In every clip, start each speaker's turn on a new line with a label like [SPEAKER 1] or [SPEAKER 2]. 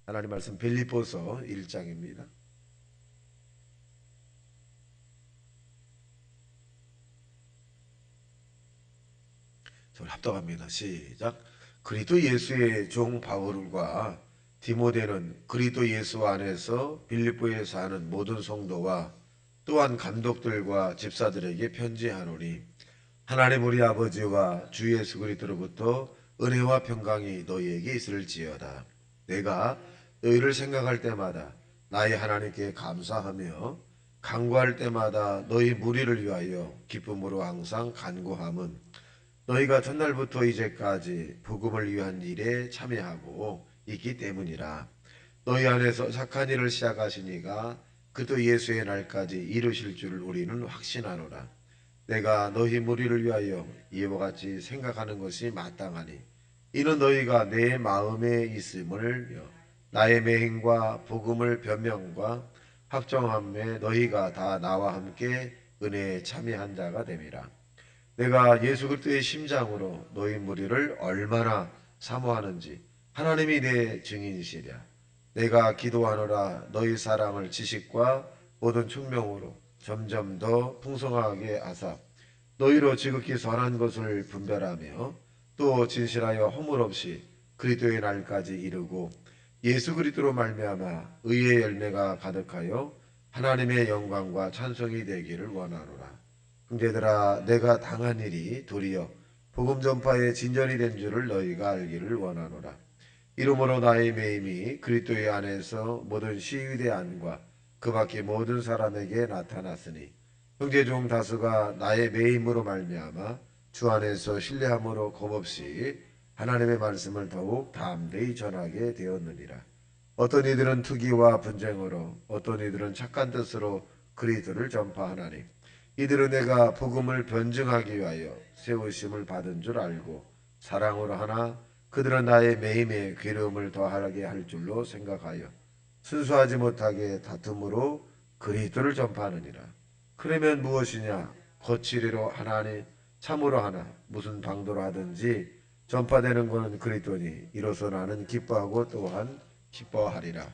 [SPEAKER 1] 하나님 말씀 빌립보서 1장입니다. 저를 합독합니다. 시작. 그리스도 예수의 종 바울과 디모데는 그리스도 예수 안에서 빌립보에 사는 모든 성도와 또한 감독들과 집사들에게 편지하노니 하나님 우리 아버지와 주 예수 그리스도로부터 은혜와 평강이 너희에게 있을지어다. 내가 너희를 생각할 때마다 나의 하나님께 감사하며 간구할 때마다 너희 무리를 위하여 기쁨으로 항상 간구함은 너희가 첫날부터 이제까지 복음을 위한 일에 참여하고 있기 때문이라. 너희 안에서 착한 일을 시작하시니가 그도 예수의 날까지 이루실 줄 우리는 확신하노라. 내가 너희 무리를 위하여 이와 같이 생각하는 것이 마땅하니 이는 너희가 내 마음에 있음을 나의 매행과 복음을 변명과 확정함에 너희가 다 나와 함께 은혜에 참여한 자가 됨이라. 내가 예수 그리스도의 심장으로 너희 무리를 얼마나 사모하는지 하나님이 내 증인이시랴. 내가 기도하노라. 너희 사랑을 지식과 모든 총명으로 점점 더 풍성하게 하사 너희로 지극히 선한 것을 분별하며 또 진실하여 허물 없이 그리스도의 날까지 이르고 예수 그리스도로 말미암아 의의 열매가 가득하여 하나님의 영광과 찬송이 되기를 원하노라. 형제들아, 내가 당한 일이 도리어 복음 전파의 진전이 된 줄을 너희가 알기를 원하노라. 이러므로 나의 매임이 그리스도의 안에서 모든 시위대 안과 그 밖의 모든 사람에게 나타났으니 형제 중 다수가 나의 매임으로 말미암아 주 안에서 신뢰함으로 겁없이 하나님의 말씀을 더욱 담대히 전하게 되었느니라. 어떤 이들은 투기와 분쟁으로 어떤 이들은 착한 뜻으로 그리스도를 전파하나니 이들은 내가 복음을 변증하기 위하여 세우심을 받은 줄 알고 사랑으로 하나 그들은 나의 매임에 괴로움을 더하게 할 줄로 생각하여 순수하지 못하게 다툼으로 그리스도를 전파하느니라. 그러면 무엇이냐? 거칠이로 하나니 참으로 하나 무슨 방도로 하든지 전파되는 것은 그리스도니 이로써 나는 기뻐하고 또한 기뻐하리라.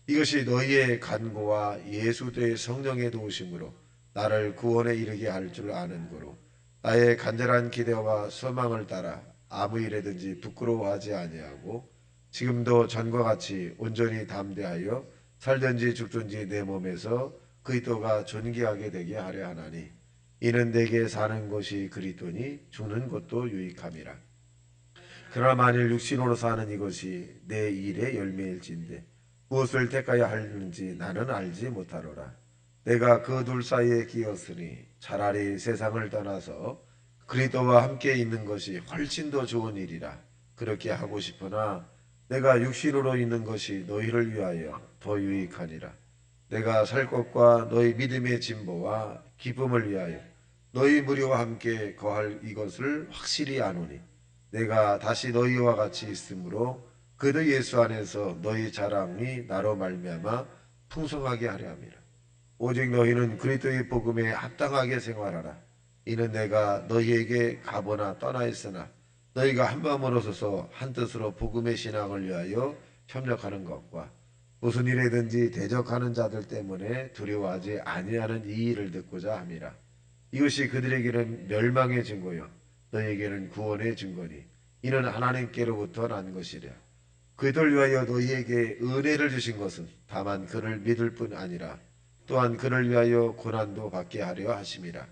[SPEAKER 1] 이것이 너희의 간구와 예수의 성령의 도우심으로 나를 구원에 이르게 할 줄 아는 거로 나의 간절한 기대와 소망을 따라 아무 일에든지 부끄러워하지 아니하고 지금도 전과 같이 온전히 담대하여 살든지 죽든지 내 몸에서 그리스도가 존귀하게 되게 하려 하나니 이는 내게 사는 것이 그리스도니 죽는 것도 유익함이라. 그러나 만일 육신으로 사는 이것이 내 일의 열매일진데 무엇을 택하여 하는지 나는 알지 못하노라. 내가 그 둘 사이에 끼었으니 차라리 세상을 떠나서 그리스도와 함께 있는 것이 훨씬 더 좋은 일이라 그렇게 하고 싶으나 내가 육신으로 있는 것이 너희를 위하여 더 유익하니라. 내가 살 것과 너희 믿음의 진보와 기쁨을 위하여 너희 무리와 함께 거할 이것을 확실히 아노니 내가 다시 너희와 같이 있으므로 그도 예수 안에서 너희 자랑이 나로 말미암아 풍성하게 하려 함이라. 오직 너희는 그리스도의 복음에 합당하게 생활하라. 이는 내가 너희에게 가보나 떠나 있으나 너희가 한 마음으로 서서 한 뜻으로 복음의 신앙을 위하여 협력하는 것과 무슨 일에든지 대적하는 자들 때문에 두려워하지 아니하는 이 일을 듣고자 함이라. 이것이 그들에게는 멸망의 증거요 너희에게는 구원의 증거니 이는 하나님께로부터 난 것이랴. 그들 위하여 너희에게 은혜를 주신 것은 다만 그를 믿을 뿐 아니라 또한 그를 위하여 고난도 받게 하려 하심이라.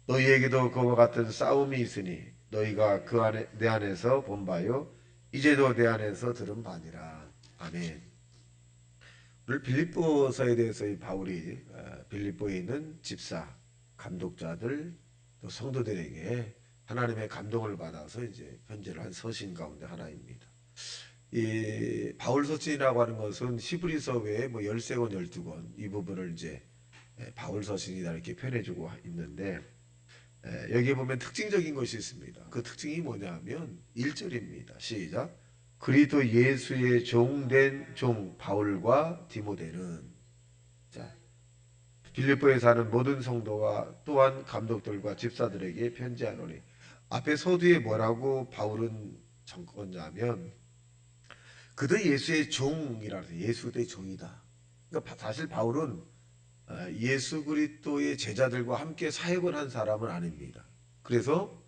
[SPEAKER 1] 너희에게도 그와 같은 싸움이 있으니 너희가 그 안에 내 안에서 본 바요 이제도 내 안에서 들은 바니라. 아멘. 오늘 빌립보서에 대해서 이 바울이 빌립보에 있는 집사, 감독자들, 또 성도들에게 하나님의 감동을 받아서 이제 편지를 한 서신 가운데 하나입니다. 이 바울 서신이라고 하는 것은 히브리서 외에 뭐 13권, 12권 이 부분을 이제 바울 서신이다 이렇게 표현해주고 있는데 여기 보면 특징적인 것이 있습니다. 그 특징이 뭐냐면 1절입니다. 시작. 그리스도 예수의 종된 종 바울과 디모데는 자 빌립보에 사는 모든 성도와 또한 감독들과 집사들에게 편지하노니 앞에 서두에 뭐라고 바울은 적었냐면 그도 예수의 종이라서 예수 그리스도의 종이다. 그러니까 사실 바울은 예수 그리스도의 제자들과 함께 사역을 한 사람은 아닙니다. 그래서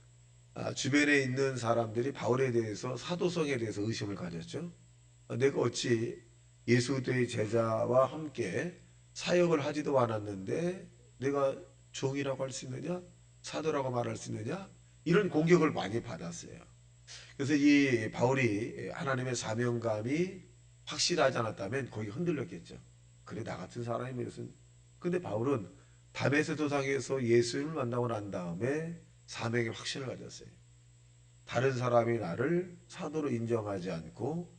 [SPEAKER 1] 주변에 있는 사람들이 바울에 대해서 사도성에 대해서 의심을 가졌죠. 내가 어찌 예수 그리스도의 제자와 함께 사역을 하지도 않았는데 내가 종이라고 할 수 있느냐? 사도라고 말할 수 있느냐? 이런 공격을 많이 받았어요. 그래서 이 바울이 하나님의 사명감이 확실하지 않았다면 거기 흔들렸겠죠. 그래 나 같은 사람이 무슨. 근데 바울은 다메섹 도상에서 예수님을 만나고 난 다음에 사명의 확신을 가졌어요. 다른 사람이 나를 사도로 인정하지 않고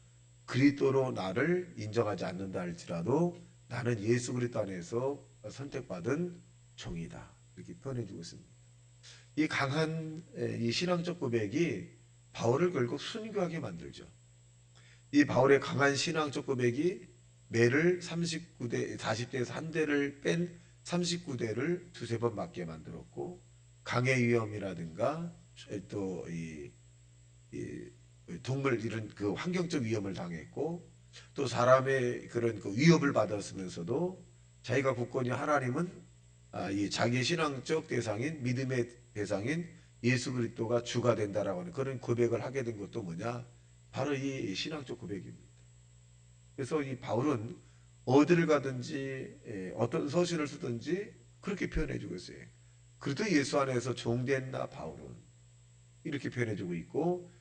[SPEAKER 1] 그리스도로 나를 인정하지 않는다 할지라도 나는 예수 그리스도 안에서 선택받은 종이다. 이렇게 표현해주고 있습니다. 이 강한 이 신앙적 고백이 바울을 결국 순교하게 만들죠. 이 바울의 강한 신앙적 고백이 매를 39대 40대에서 한 대를 뺀 39대를 두세 번 맞게 만들었고 강의 위험이라든가 또이 동물 이런 그 환경적 위험을 당했고 또 사람의 그런 그 위협을 받았으면서도 자기가 굳건히 하나님은 이 자기 신앙적 대상인 믿음의 대상인 예수 그리스도가 주가 된다라고 하는 그런 고백을 하게 된 것도 뭐냐? 바로 이 신앙적 고백입니다. 그래서 이 바울은 어디를 가든지 어떤 서신을 쓰든지 그렇게 표현해주고 있어요. 그리스도 예수 안에서 종된 나 바울은 이렇게 표현해주고 있고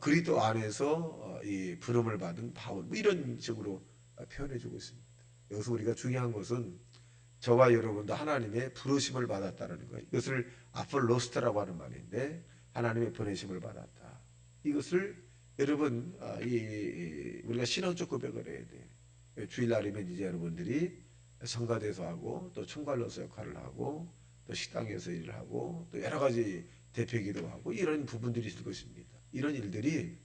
[SPEAKER 1] 그리스도 안에서 이 부름을 받은 바울 뭐 이런 식으로 표현해주고 있습니다. 여기서 우리가 중요한 것은 저와 여러분도 하나님의 부르심을 받았다는 거예요. 이것을 아폴로스트라고 하는 말인데 하나님의 보내심을 받았다. 이것을 여러분 우리가 신앙적 고백을 해야 돼요. 주일날이면 이제 여러분들이 성가대서 하고 또 총괄로서 역할을 하고 또 식당에서 일을 하고 또 여러 가지 대표기도 하고 이런 부분들이 있을 것입니다. 이런 일들이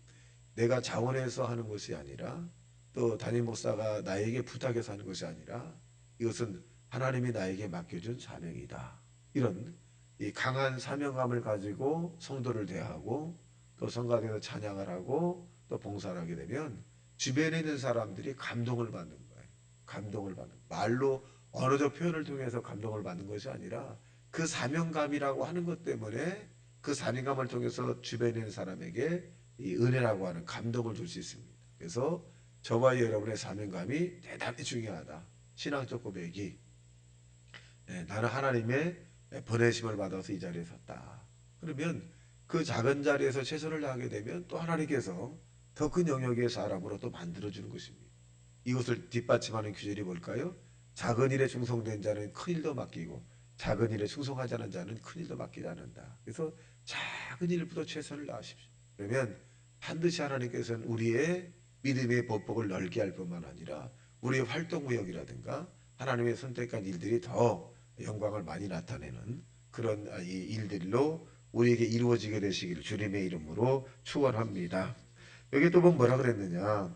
[SPEAKER 1] 내가 자원해서 하는 것이 아니라 또 담임 목사가 나에게 부탁해서 하는 것이 아니라 이것은 하나님이 나에게 맡겨준 사명이다. 이런 이 강한 사명감을 가지고 성도를 대하고 또 성가대에서 찬양을 하고 또 봉사를 하게 되면 주변에 있는 사람들이 감동을 받는 거예요. 감동을 받는 말로 언어적 표현을 통해서 감동을 받는 것이 아니라 그 사명감이라고 하는 것 때문에 그 사명감을 통해서 주변에 있는 사람에게 이 은혜라고 하는 감동을 줄 수 있습니다. 그래서 저와 여러분의 사명감이 대단히 중요하다. 신앙적 고백이 나는 하나님의 보내심을 받아서 이 자리에 섰다. 그러면 그 작은 자리에서 최선을 다하게 되면 또 하나님께서 더 큰 영역의 사람으로 또 만들어주는 것입니다. 이것을 뒷받침하는 규절이 뭘까요? 작은 일에 충성된 자는 큰 일도 맡기고 작은 일에 충성하지 않은 자는 큰 일도 맡기지 않는다. 그래서 작은 일부터 최선을 다하십시오. 그러면 반드시 하나님께서는 우리의 믿음의 보폭을 넓게 할 뿐만 아니라 우리의 활동무역이라든가 하나님의 선택한 일들이 더 영광을 많이 나타내는 그런 이 일들로 우리에게 이루어지게 되시기를 주님의 이름으로 축원합니다. 여기 또 보면 뭐라 그랬느냐?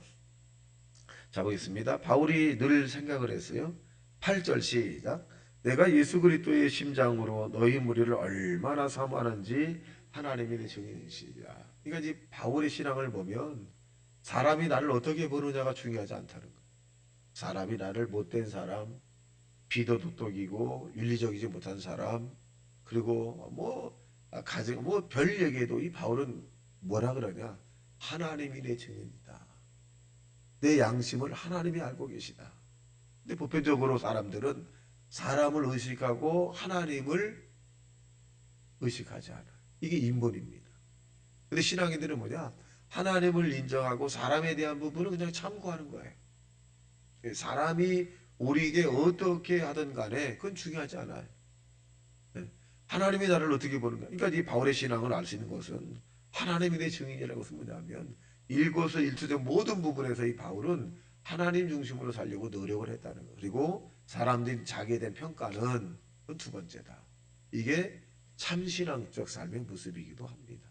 [SPEAKER 1] 자 보겠습니다. 바울이 늘 생각을 했어요. 8절 시작. 내가 예수 그리스도의 심장으로 너희 무리를 얼마나 사모하는지 하나님이 내 증인이시리라. 그러니까 이 바울의 신앙을 보면 사람이 나를 어떻게 보느냐가 중요하지 않다는 거예요. 사람이 나를 못된 사람, 비도덕이고 윤리적이지 못한 사람, 그리고 뭐 가정 뭐별 얘기해도 이 바울은 뭐라 그러냐? 하나님이 내 증인이다. 내 양심을 하나님이 알고 계시다. 근데 보편적으로 사람들은 사람을 의식하고 하나님을 의식하지 않아요. 이게 인본입니다. 근데 신앙인들은 뭐냐? 하나님을 인정하고 사람에 대한 부분은 그냥 참고하는 거예요. 사람이 우리에게 어떻게 하든 간에 그건 중요하지 않아요. 하나님이 나를 어떻게 보는가? 그러니까 이 바울의 신앙을 알 수 있는 것은 하나님이 내 증인이라는 것은 뭐냐면 일거수일투족 모든 부분에서 이 바울은 하나님 중심으로 살려고 노력을 했다는 거. 그리고 사람들이 자기에 대한 평가는 그건 두 번째다. 이게 참신앙적 삶의 모습이기도 합니다.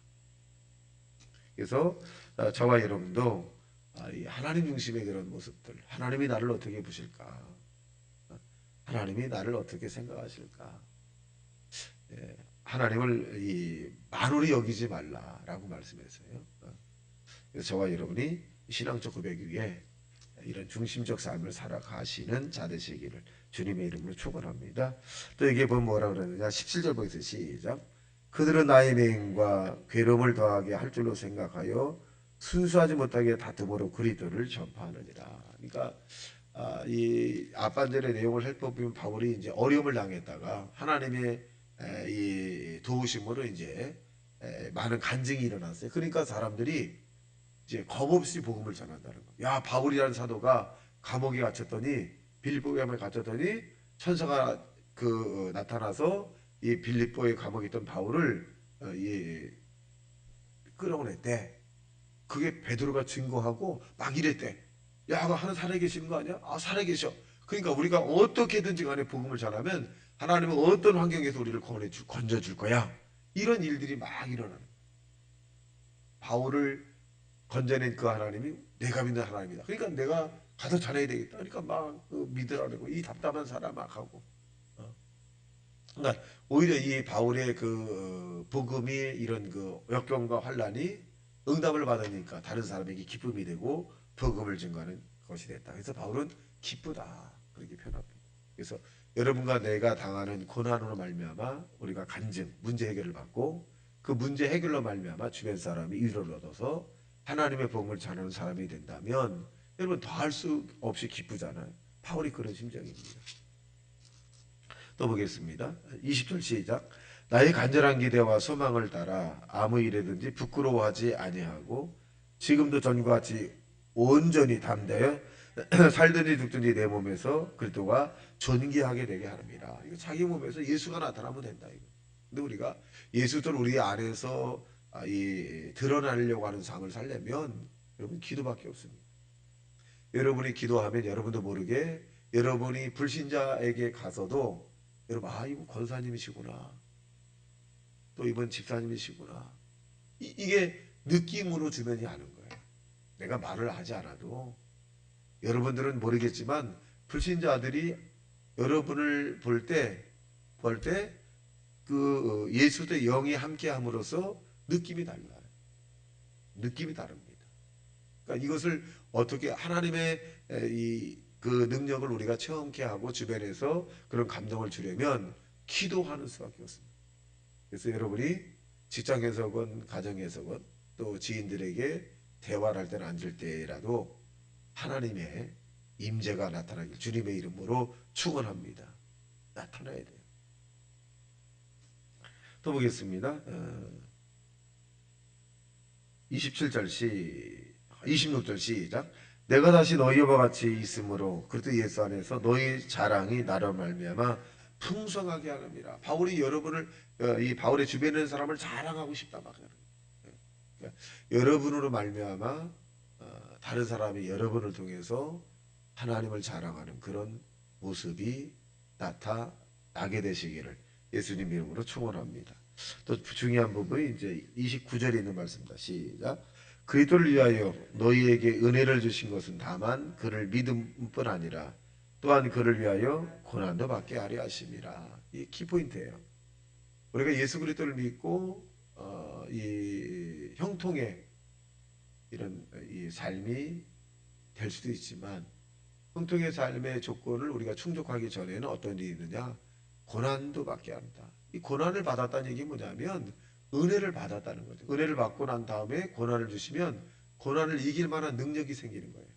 [SPEAKER 1] 그래서 저와 여러분도 이 하나님 중심의 그런 모습들, 하나님이 나를 어떻게 보실까? 하나님이 나를 어떻게 생각하실까? 하나님을 이 만홀히 여기지 말라라고 말씀했어요. 그래서 저와 여러분이 신앙적 고백 위에 이런 중심적 삶을 살아가시는 자 되시기를 주님의 이름으로 축원합니다. 또 이게 보면 뭐라 그러느냐 17절 보겠습니다. 시작. 그들은 나의 명과 괴로움을 더하게 할 줄로 생각하여 순수하지 못하게 다툼으로 그리스도를 전파하느니라. 그러니까 이 앞반절의 내용을 살펴보면 바울이 이제 어려움을 당했다가 하나님의 이 도우심으로 이제 많은 간증이 일어났어요. 그러니까 사람들이 이제 겁없이 복음을 전한다는 거. 야, 바울이라는 사도가 감옥에 갇혔더니 빌립보 감옥에 갇혔더니 천사가 나타나서 이 빌립보의 감옥에 있던 바울을 끌어오냈대. 그게 베드로가 증거하고 막 이랬대. 야, 그 하나 살아계시는 거 아니야? 아, 살아계셔. 그러니까 우리가 어떻게든지 간에 복음을 전하면 하나님은 어떤 환경에서 우리를 건져줄 거야. 이런 일들이 막 일어나는 거야. 바울을 건져낸 그 하나님이 내가 믿는 하나님이다. 그러니까 내가 가서 전해야 되겠다. 그러니까 막 믿으라는 거. 이 답답한 사람 막 하고. 그러니까 오히려 이 바울의 복음이 이런 역경과 환란이 응답을 받으니까 다른 사람에게 기쁨이 되고 복음을 증거하는 것이 됐다. 그래서 바울은 기쁘다. 그렇게 표현합니다. 그래서 여러분과 내가 당하는 고난으로 말미암아 우리가 간증, 문제 해결을 받고 그 문제 해결로 말미암아 주변 사람이 위로를 얻어서 하나님의 복음을 전하는 사람이 된다면 여러분 더할 수 없이 기쁘잖아요. 바울이 그런 심정입니다. 또 보겠습니다. 20절 시작. 나의 간절한 기대와 소망을 따라 아무 일에든지 부끄러워하지 아니하고 지금도 전과 같이 온전히 담대어 살든지 죽든지 내 몸에서 그리스도가 존귀하게 되게 하느니라. 이거 자기 몸에서 예수가 나타나면 된다. 이거. 근데 우리가 예수를 우리 안에서 드러나려고 하는 삶을 살려면 여러분 기도밖에 없습니다. 여러분이 기도하면 여러분도 모르게 여러분이 불신자에게 가서도 여러분 이분 권사님이시구나. 또 이번 집사님이시구나. 이게 느낌으로 주변이 아는 거예요. 내가 말을 하지 않아도 여러분들은 모르겠지만 불신자들이 여러분을 볼 때 예수의 영이 함께함으로써 느낌이 달라요. 느낌이 다릅니다. 그러니까 이것을 어떻게 하나님의 그 능력을 우리가 체험케 하고 주변에서 그런 감동을 주려면 기도하는 수밖에 없습니다. 그래서 여러분이 직장에서건 가정에서건 또 지인들에게 대화를 할 때는 앉을 때라도 하나님의 임재가 나타나길 주님의 이름으로 축원합니다. 나타나야 돼요. 또 보겠습니다. 27절 26절 시작. 내가 다시 너희와 같이 있으므로 그리스도 예수 안에서 너희 자랑이 나로 말미암아 풍성하게 하느니라. 바울이 여러분을 이 바울의 주변에 있는 사람을 자랑하고 싶다 막 그러니까 여러분으로 말미암아 다른 사람이 여러분을 통해서 하나님을 자랑하는 그런 모습이 나타나게 되시기를 예수님 이름으로 축원합니다. 또 중요한 부분이 이제 29절에 있는 말씀입니다. 시작. 그리스도를 위하여 너희에게 은혜를 주신 것은 다만 그를 믿음뿐 아니라 또한 그를 위하여 고난도 받게 하려 하심이라. 이 키포인트예요. 우리가 예수 그리스도를 믿고 이 형통의 이런 이 삶이 될 수도 있지만 형통의 삶의 조건을 우리가 충족하기 전에는 어떤 일이 있느냐? 고난도 받게 한다. 이 고난을 받았다는 얘기 뭐냐면 은혜를 받았다는 거죠. 은혜를 받고 난 다음에 고난을 주시면 고난을 이길 만한 능력이 생기는 거예요.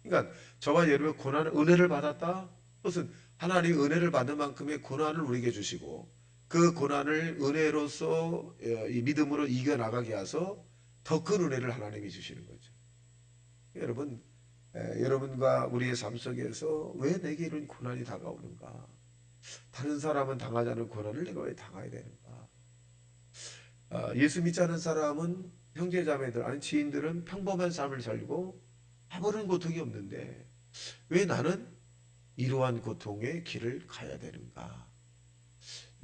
[SPEAKER 1] 그러니까 저와 여러분 은혜를 받았다. 그것은 하나님 은혜를 받는 만큼의 고난을 우리에게 주시고 그 고난을 은혜로서 이 믿음으로 이겨나가게 해서 더 큰 은혜를 하나님이 주시는 거죠. 여러분, 여러분과 우리의 삶 속에서 왜 내게 이런 고난이 다가오는가? 다른 사람은 당하지 않은 고난을 내가 왜 당해야 되는가? 예수 믿지 않은 사람은 형제자매들 아니 지인들은 평범한 삶을 살고 아무런 고통이 없는데 왜 나는 이러한 고통의 길을 가야 되는가?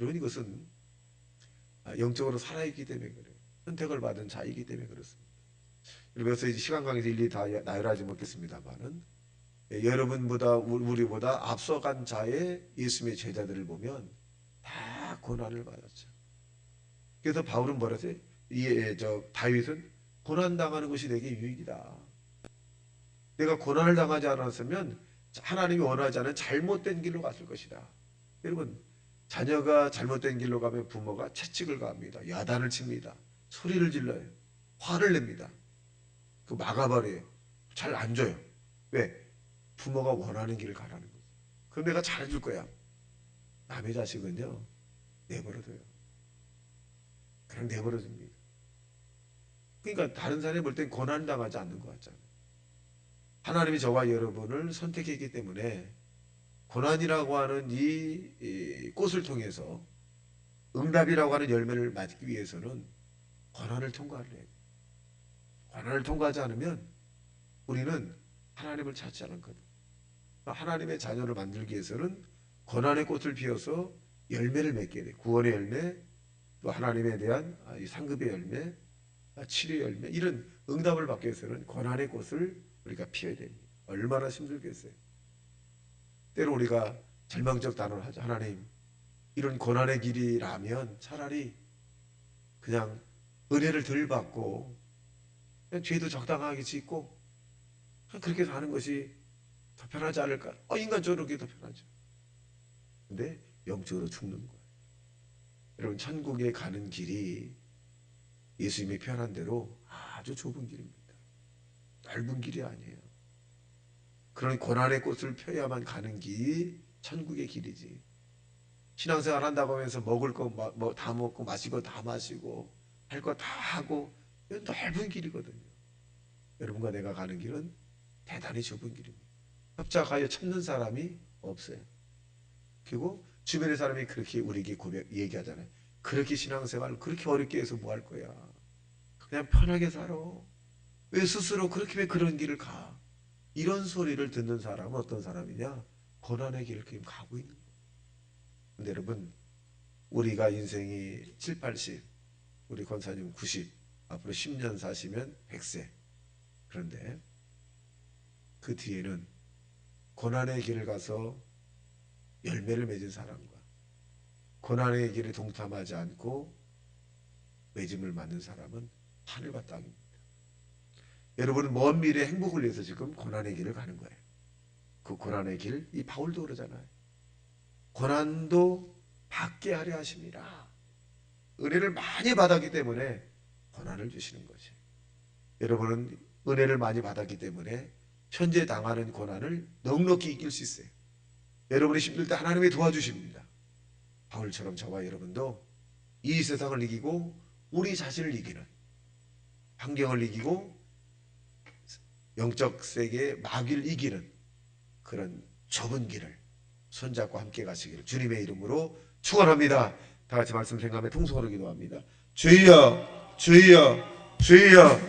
[SPEAKER 1] 여러분 이것은 영적으로 살아있기 때문에 그래요. 선택을 받은 자이기 때문에 그렇습니다. 그래서 이제 시간 관계에서 일일이 다 나열하지 못겠습니다만은 여러분보다 우리보다 앞서간 자의 예수님의 제자들을 보면 다 고난을 받았죠. 그래서 바울은 뭐라 했어요? 다윗은 고난 당하는 것이 내게 유익이다. 내가 고난을 당하지 않았으면 하나님이 원하지 않은 잘못된 길로 갔을 것이다. 여러분, 자녀가 잘못된 길로 가면 부모가 채찍을 가합니다. 야단을 칩니다. 소리를 질러요. 화를 냅니다. 그 막아버려요. 잘 안 줘요. 왜? 부모가 원하는 길을 가라는 거죠. 그럼 내가 잘해줄 거야. 남의 자식은요, 내버려둬요. 그냥 내버려둡니다. 그러니까 다른 사람이 볼 땐 고난당하지 않는 것 같잖아요. 하나님이 저와 여러분을 선택했기 때문에 고난이라고 하는 이 꽃을 통해서 응답이라고 하는 열매를 맺기 위해서는 고난을 통과해야 돼요. 고난을 통과하지 않으면 우리는 하나님을 찾지 않거든. 하나님의 자녀를 만들기 위해서는 고난의 꽃을 피워서 열매를 맺게 돼. 구원의 열매, 또 하나님에 대한 이 상급의 열매, 치료의 열매, 이런 응답을 받기 위해서는 고난의 꽃을 우리가 피워야 됩니다. 얼마나 힘들겠어요. 때로 우리가 절망적 단어를 하죠. 하나님, 이런 고난의 길이라면 차라리 그냥 은혜를 덜 받고 그냥 죄도 적당하게 짓고 그냥 그렇게 사는 것이 더 편하지 않을까? 인간적으로 그게 더 편하죠. 근데 영적으로 죽는 거예요. 여러분, 천국에 가는 길이 예수님이 표현한 대로 아주 좁은 길입니다. 넓은 길이 아니에요. 그런 고난의 꽃을 펴야만 가는 길이 천국의 길이지. 신앙생활 한다고 하면서 먹을 거 다 먹고 마시고 다 마시고 할 거 다 하고, 이건 넓은 길이거든요. 여러분과 내가 가는 길은 대단히 좁은 길입니다. 협작하여 찾는 사람이 없어요. 그리고 주변의 사람이 그렇게 우리에게 얘기하잖아요. 그렇게 신앙생활 그렇게 어렵게 해서 뭐 할 거야. 그냥 편하게 살아. 왜 스스로 왜 그런 길을 가. 이런 소리를 듣는 사람은 어떤 사람이냐? 고난의 길을 지금 가고 있는 거예요. 근데 여러분, 우리가 인생이 7, 80, 우리 권사님 90, 앞으로 10년 사시면 100세. 그런데 그 뒤에는 고난의 길을 가서 열매를 맺은 사람과 고난의 길에 동참하지 않고 맺음을 맞는 사람은 하늘과 땅입니다. 여러분은 먼 미래 행복을 위해서 지금 고난의 길을 가는 거예요. 그 고난의 길, 이 바울도 그러잖아요. 고난도 받게 하려 하십니다. 은혜를 많이 받았기 때문에 고난을 주시는 것이에요. 여러분은 은혜를 많이 받았기 때문에 현재 당하는 고난을 넉넉히 이길 수 있어요. 여러분이 힘들 때 하나님이 도와주십니다. 바울처럼 저와 여러분도 이 세상을 이기고 우리 자신을 이기는, 환경을 이기고 영적 세계의 마귀를 이기는 그런 좁은 길을 손잡고 함께 가시기를 주님의 이름으로 축원합니다. 다 같이 말씀 생각하며 통성으로 기도합니다. 주여, 주여, 주여.